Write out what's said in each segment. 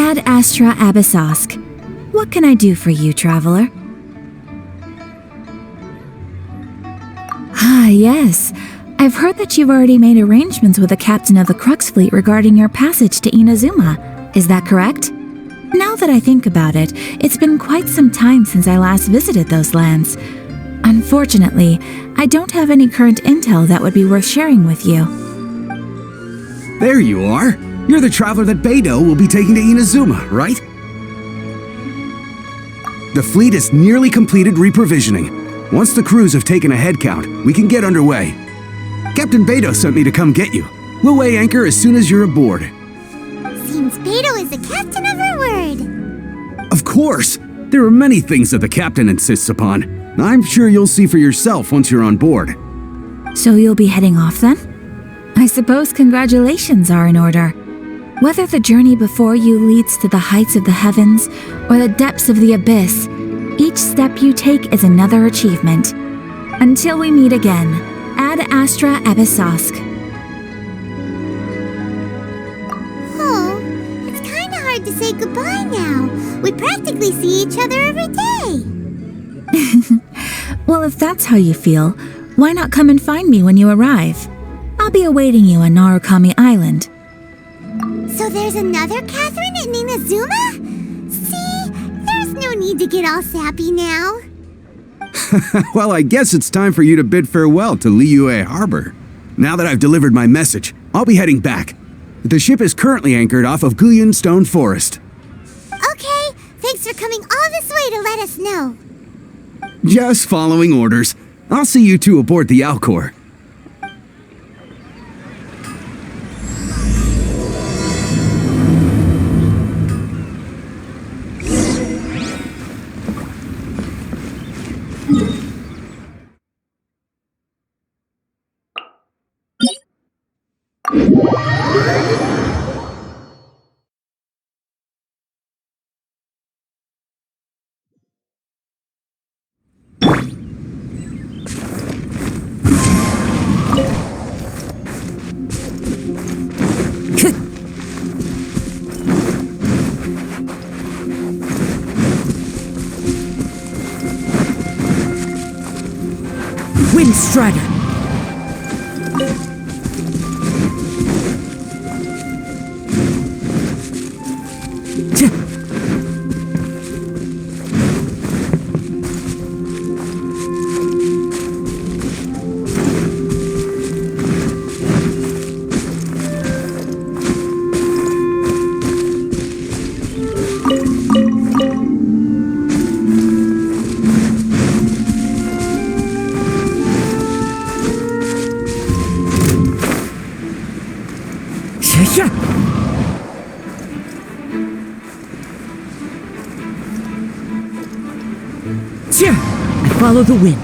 Ad Astra Abyssosk. What can I do for you, traveler? Ah, yes. I've heard that you've already made arrangements with the captain of the Crux fleet regarding your passage to Inazuma. Is that correct? Now that I think about it, it's been quite some time since I last visited those lands. Unfortunately, I don't have any current intel that would be worth sharing with you. There you are. You're the traveler that Beidou will be taking to Inazuma, right? The fleet is nearly completed reprovisioning. Once the crews have taken a head count, we can get underway. Captain Beidou sent me to come get you. We'll weigh anchor as soon as you're aboard. Seems Beidou is the captain of her word. Of course! There are many things that the captain insists upon. I'm sure you'll see for yourself once you're on board. So you'll be heading off then? I suppose congratulations are in order. Whether the journey before you leads to the heights of the heavens or the depths of the abyss, each step you take is another achievement. Until we meet again, Ad Astra Abyssosk. Oh, it's kinda hard to say goodbye now. We practically see each other every day. Well, if that's how you feel, why not come and find me when you arrive? I'll be awaiting you on Narukami Island. So there's another Catherine in Inazuma? See, there's no need to get all sappy now. Well, I guess it's time for you to bid farewell to Liyue Harbor. Now that I've delivered my message, I'll be heading back. The ship is currently anchored off of Guyun Stone Forest. Okay, thanks for coming all this way to let us know. Just following orders. I'll see you two aboard the Alcor. Wind Strider! I follow the wind.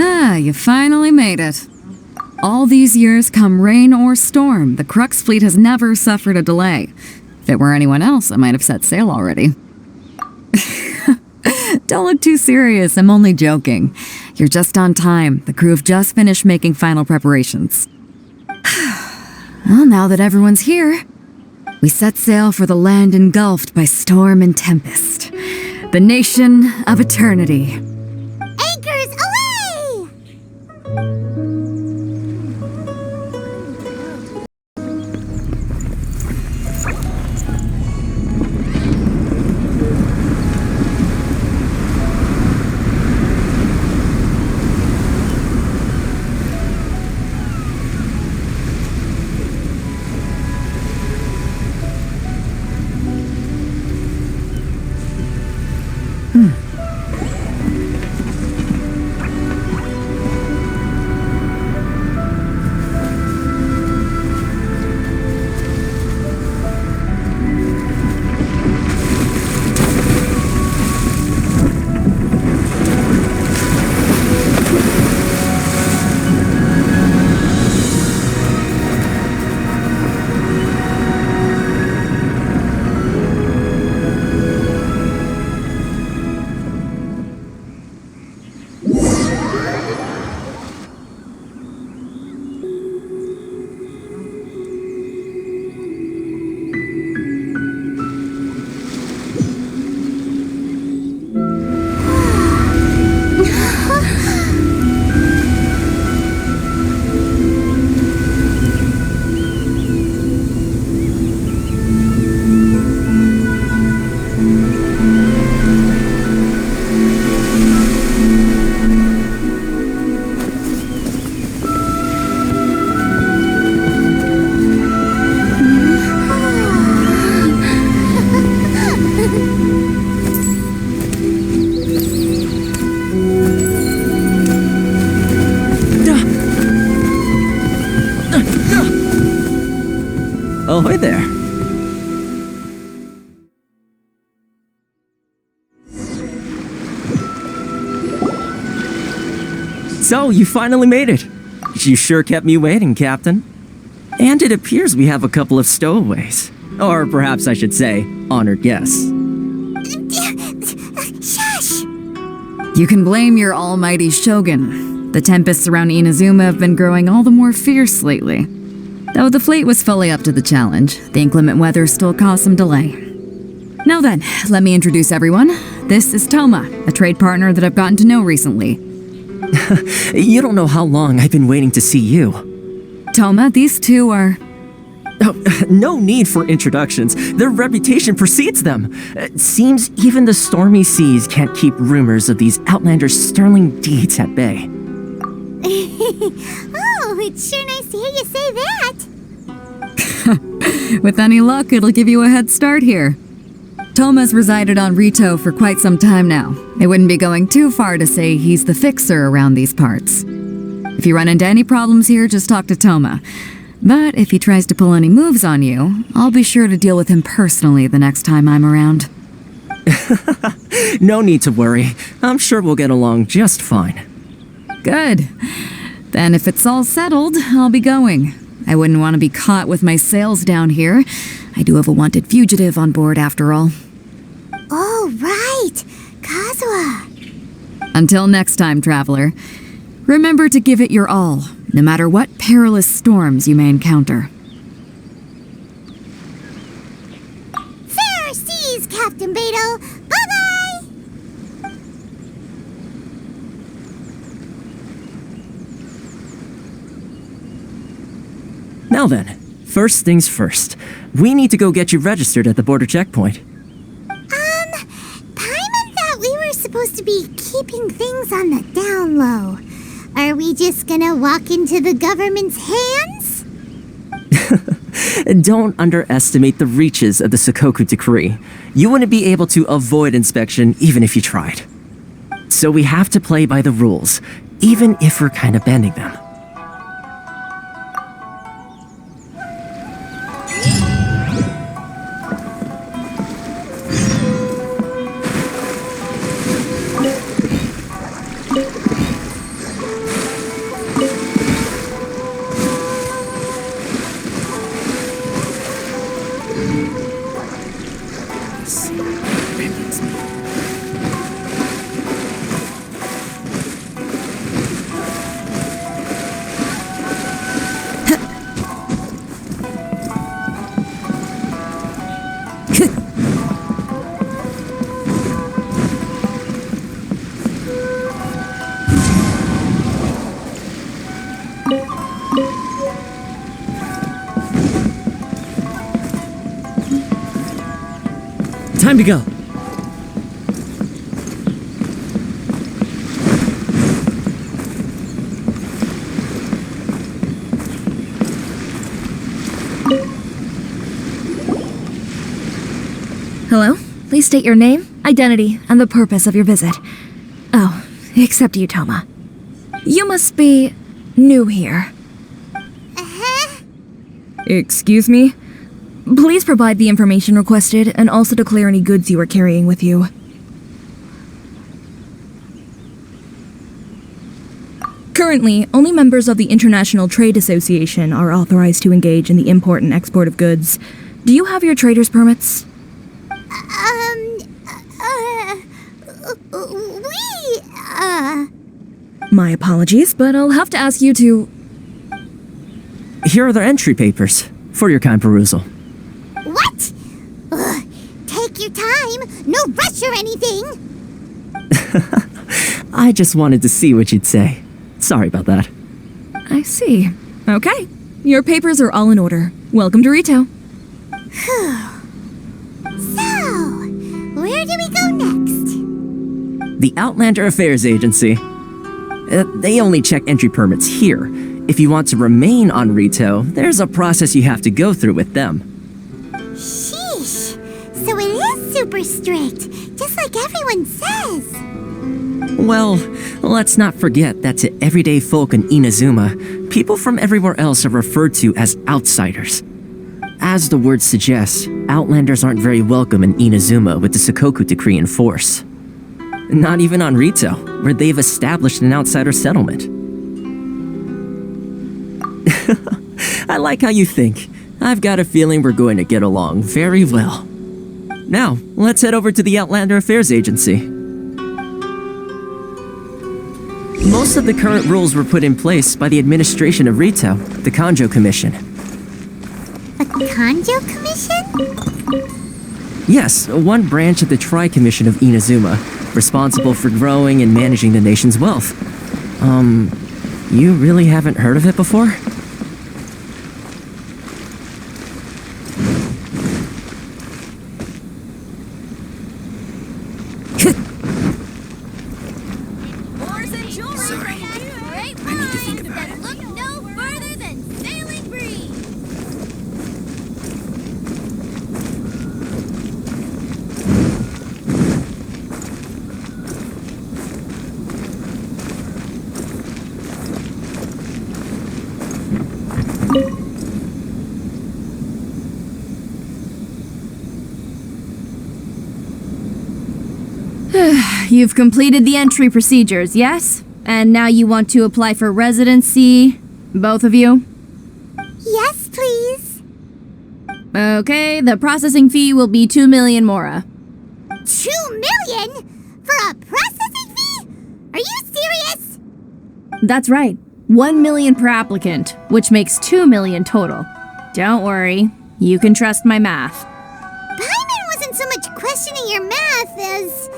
Ah, you finally made it. All these years, come rain or storm, the Crux fleet has never suffered a delay. If it were anyone else, I might have set sail already. Don't look too serious, I'm only joking. You're just on time. The crew have just finished making final preparations. Well, now that everyone's here, we set sail for the land engulfed by storm and tempest. The nation of eternity. Anchors away! So, you finally made it. You sure kept me waiting, Captain. And it appears we have a couple of stowaways. Or perhaps I should say, honored guests. Shush! You can blame your almighty shogun. The tempests around Inazuma have been growing all the more fierce lately. Though the fleet was fully up to the challenge, the inclement weather still caused some delay. Now then, let me introduce everyone. This is Toma, a trade partner that I've gotten to know recently. You don't know how long I've been waiting to see you. Toma, these two are... Oh, no need for introductions. Their reputation precedes them. It seems even the stormy seas can't keep rumors of these Outlanders' sterling deeds at bay. Oh, it's sure nice to hear you say that. With any luck, it'll give you a head start here. Toma's resided on Rito for quite some time now. It wouldn't be going too far to say he's the fixer around these parts. If you run into any problems here, just talk to Toma. But if he tries to pull any moves on you, I'll be sure to deal with him personally the next time I'm around. No need to worry. I'm sure we'll get along just fine. Good. Then if it's all settled, I'll be going. I wouldn't want to be caught with my sails down here. I do have a wanted fugitive on board after all. Oh, right. Kazuha. Until next time, traveler. Remember to give it your all, no matter what perilous storms you may encounter. Fair seas, Captain Beto. Bye-bye. Now then, first things first. We need to go get you registered at the border checkpoint. Paimon thought we were supposed to be keeping things on the down low. Are we just gonna walk into the government's hands? Don't underestimate the reaches of the Sakoku Decree. You wouldn't be able to avoid inspection even if you tried. So we have to play by the rules, even if we're kind of bending them. Time to go. Hello? Please state your name, identity, and the purpose of your visit. Oh, except you, Toma. You must be new here. Excuse me? Please provide the information requested and also declare any goods you are carrying with you. Currently, only members of the International Trade Association are authorized to engage in the import and export of goods. Do you have your trader's permits? My apologies, but I'll have to ask you to... Here are the entry papers for your kind perusal. What? Ugh, take your time. No rush or anything. I just wanted to see what you'd say. Sorry about that. I see. Okay. Your papers are all in order. Welcome to Rito. So, where do we go next? The Outlander Affairs Agency. They only check entry permits here. If you want to remain on Rito, there's a process you have to go through with them. Sheesh. So it is super strict, just like everyone says. Well, let's not forget that to everyday folk in Inazuma, people from everywhere else are referred to as outsiders. As the word suggests, Outlanders aren't very welcome in Inazuma with the Sakoku Decree in force. Not even on Rito, where they've established an outsider settlement. I like how you think. I've got a feeling we're going to get along very well. Now, let's head over to the Outlander Affairs Agency. Most of the current rules were put in place by the administration of Rito, the Kanjo Commission. A Kanjo Commission? Yes, one branch of the Tri-Commission of Inazuma, responsible for growing and managing the nation's wealth. You really haven't heard of it before? You've completed the entry procedures, yes? And now you want to apply for residency? Both of you? Yes, please. Okay, the processing fee will be 2 million mora. 2 million? For a processing fee? Are you serious? That's right. 1 million per applicant, which makes 2 million total. Don't worry, you can trust my math. Paimon wasn't so much questioning your math as...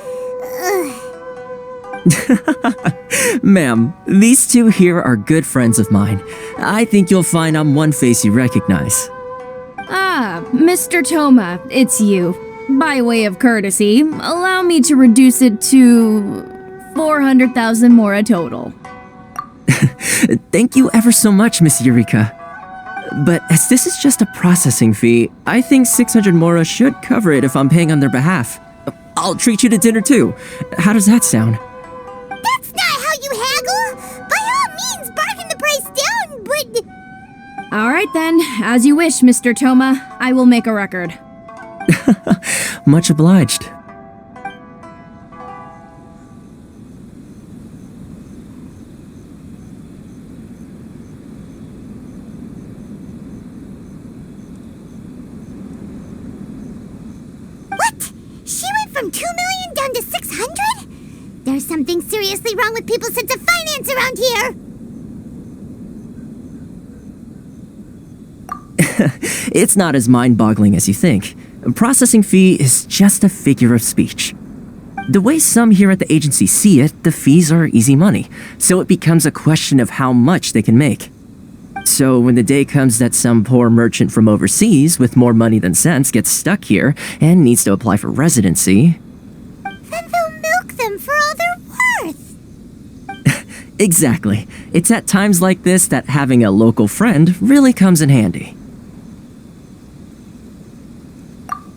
Ma'am, these two here are good friends of mine. I think you'll find I'm one face you recognize. Ah, Mr. Toma, it's you. By way of courtesy, allow me to reduce it to 400,000 mora total. Thank you ever so much, Miss Eureka. But as this is just a processing fee, I think 600 mora should cover it if I'm paying on their behalf. I'll treat you to dinner too. How does that sound? That's not how you haggle! By all means, bargain the price down, but... Alright then, as you wish, Mr. Toma. I will make a record. Much obliged. She went from 2 million down to 600? There's something seriously wrong with people's sense of finance around here! It's not as mind-boggling as you think. A processing fee is just a figure of speech. The way some here at the agency see it, the fees are easy money, so it becomes a question of how much they can make. So when the day comes that some poor merchant from overseas with more money than sense gets stuck here and needs to apply for residency... Then they'll milk them for all they're worth! Exactly. It's at times like this that having a local friend really comes in handy.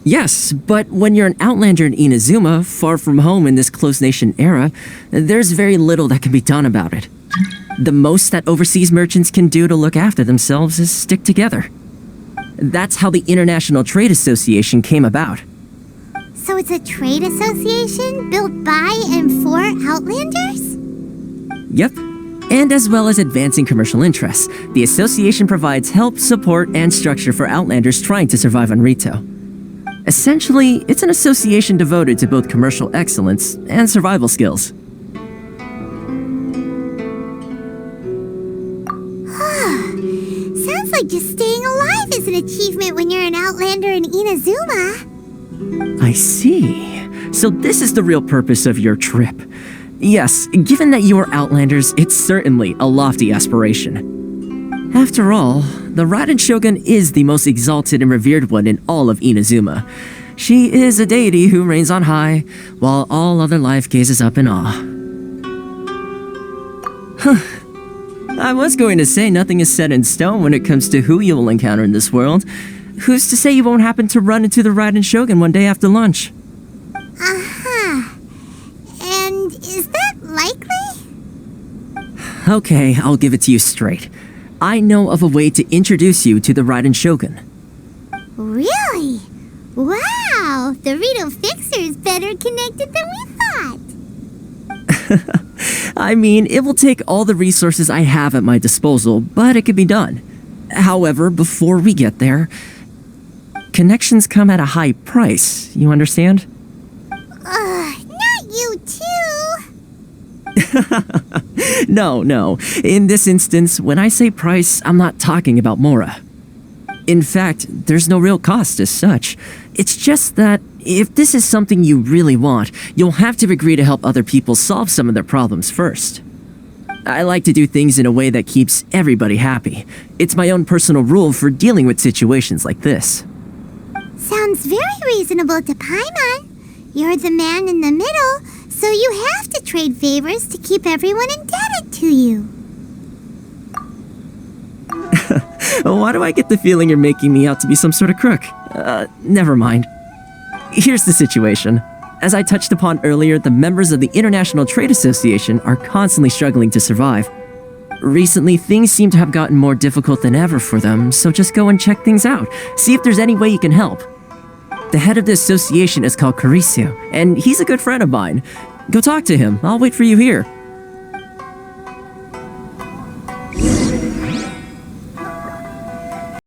Yes, but when you're an outlander in Inazuma, far from home in this close nation era, there's very little that can be done about it. The most that overseas merchants can do to look after themselves is stick together. That's how the International Trade Association came about. So it's a trade association built by and for Outlanders? Yep. And as well as advancing commercial interests, the association provides help, support, and structure for Outlanders trying to survive on Rito. Essentially, it's an association devoted to both commercial excellence and survival skills. Sounds like just staying alive is an achievement when you're an Outlander in Inazuma. I see. So this is the real purpose of your trip. Yes, given that you are Outlanders, it's certainly a lofty aspiration. After all, the Raiden Shogun is the most exalted and revered one in all of Inazuma. She is a deity who reigns on high, while all other life gazes up in awe. I was going to say nothing is set in stone when it comes to who you will encounter in this world. Who's to say you won't happen to run into the Raiden Shogun one day after lunch? Uh-huh. And is that likely? Okay, I'll give it to you straight. I know of a way to introduce you to the Raiden Shogun. Really? Wow! The Rito Fixer is better connected than we thought! I mean, it will take all the resources I have at my disposal, but it can be done. However, before we get there, connections come at a high price, you understand? Not you too. No. In this instance, when I say price, I'm not talking about Mora. In fact, there's no real cost as such. It's just that if this is something you really want, you'll have to agree to help other people solve some of their problems first. I like to do things in a way that keeps everybody happy. It's my own personal rule for dealing with situations like this. Sounds very reasonable to Paimon. You're the man in the middle, so you have to trade favors to keep everyone indebted to you. Why do I get the feeling you're making me out to be some sort of crook? Never mind. Here's the situation. As I touched upon earlier, the members of the International Trade Association are constantly struggling to survive. Recently, things seem to have gotten more difficult than ever for them, so just go and check things out. See if there's any way you can help. The head of the association is called Caricio, and he's a good friend of mine. Go talk to him. I'll wait for you here.